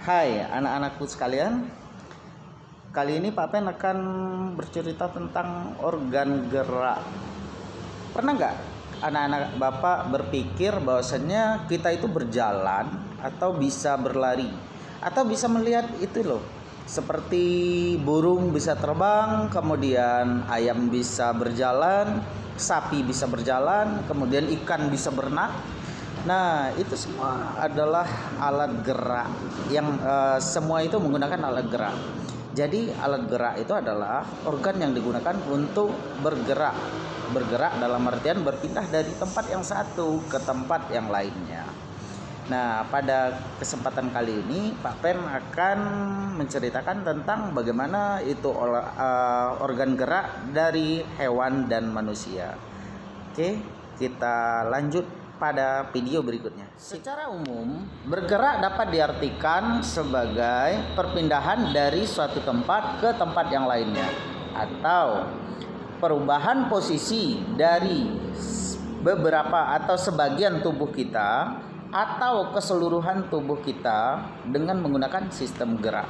Hai anak-anakku sekalian, kali ini Pak Pen akan bercerita tentang organ gerak. Pernah nggak anak-anak Bapak berpikir bahwasannya kita itu berjalan atau bisa berlari atau bisa melihat itu loh, seperti burung bisa terbang, kemudian ayam bisa berjalan, sapi bisa berjalan, kemudian ikan bisa berenang. Nah, itu semua adalah alat gerak yang semua itu menggunakan alat gerak. Jadi alat gerak itu adalah organ yang digunakan untuk bergerak. Bergerak dalam artian berpindah dari tempat yang satu ke tempat yang lainnya. Nah, pada kesempatan kali ini Pak Pen akan menceritakan tentang bagaimana itu organ gerak dari hewan dan manusia. Oke, kita lanjut pada video berikutnya. Secara umum, bergerak dapat diartikan sebagai perpindahan dari suatu tempat ke tempat yang lainnya, atau perubahan posisi dari beberapa atau sebagian tubuh kita atau keseluruhan tubuh kita dengan menggunakan sistem gerak.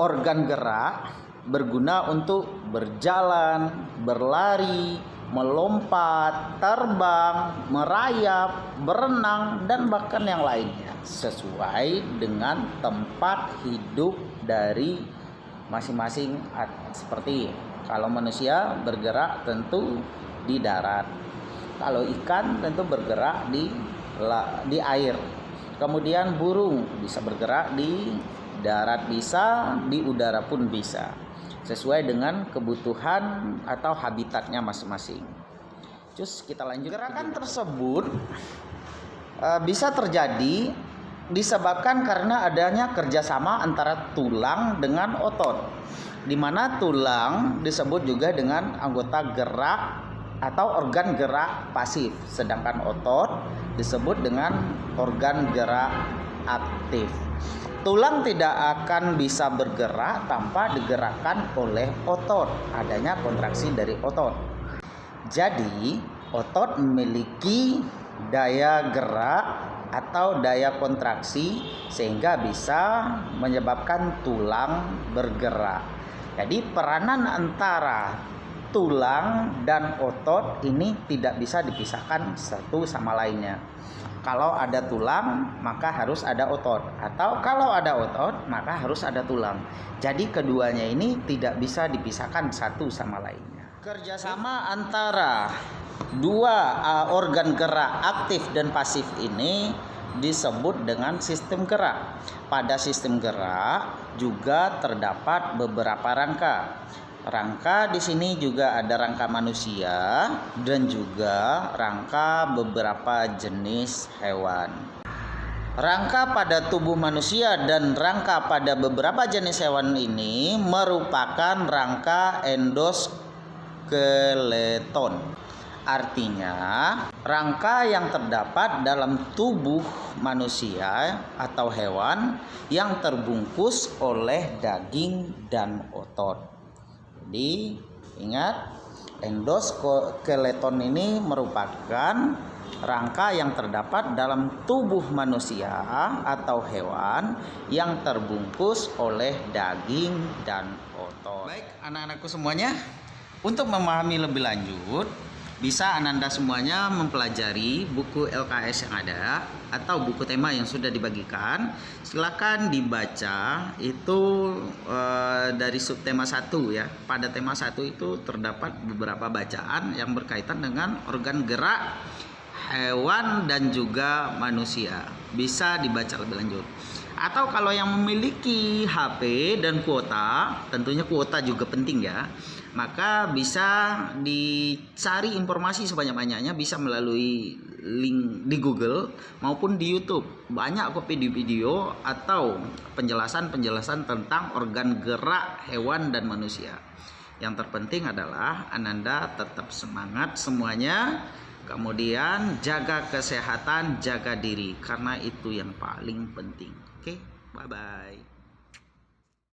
Organ gerak berguna untuk berjalan, berlari, melompat, terbang, merayap, berenang, dan bahkan yang lainnya sesuai dengan tempat hidup dari masing-masing. Seperti kalau manusia bergerak tentu di darat, kalau ikan tentu bergerak di air, kemudian burung bisa bergerak di darat, bisa di udara pun bisa, sesuai dengan kebutuhan atau habitatnya masing-masing. Terus kita lanjut. Gerakan tersebut bisa terjadi disebabkan karena adanya kerjasama antara tulang dengan otot, di mana tulang disebut juga dengan anggota gerak atau organ gerak pasif, sedangkan otot disebut dengan organ gerak aktif. Tulang tidak akan bisa bergerak tanpa digerakkan oleh otot, adanya kontraksi dari otot. Jadi, otot memiliki daya gerak atau daya kontraksi sehingga bisa menyebabkan tulang bergerak. Jadi, peranan antara tulang dan otot ini tidak bisa dipisahkan satu sama lainnya. Kalau ada tulang maka harus ada otot, atau kalau ada otot maka harus ada tulang. Jadi keduanya ini tidak bisa dipisahkan satu sama lainnya. Kerjasama antara dua organ gerak aktif dan pasif ini disebut dengan sistem gerak. Pada sistem gerak juga terdapat beberapa rangka. Rangka di sini juga ada rangka manusia dan juga rangka beberapa jenis hewan. Rangka pada tubuh manusia dan rangka pada beberapa jenis hewan ini merupakan rangka endoskeleton. Artinya, rangka yang terdapat dalam tubuh manusia atau hewan yang terbungkus oleh daging dan otot. Jadi ingat, endoskeleton ini merupakan rangka yang terdapat dalam tubuh manusia atau hewan yang terbungkus oleh daging dan otot. Baik anak-anakku semuanya, untuk memahami lebih lanjut bisa Ananda semuanya mempelajari buku LKS yang ada atau buku tema yang sudah dibagikan. Silakan dibaca itu dari subtema 1 ya. Pada tema 1 itu terdapat beberapa bacaan yang berkaitan dengan organ gerak hewan dan juga manusia. Bisa dibaca lebih lanjut. Atau kalau yang memiliki HP dan kuota, tentunya kuota juga penting ya, maka bisa dicari informasi sebanyak-banyaknya, bisa melalui link di Google maupun di YouTube. Banyak kok video-video atau penjelasan-penjelasan tentang organ gerak hewan dan manusia. Yang terpenting adalah Ananda tetap semangat semuanya. Kemudian jaga kesehatan, jaga diri, karena itu yang paling penting. Oke, bye-bye.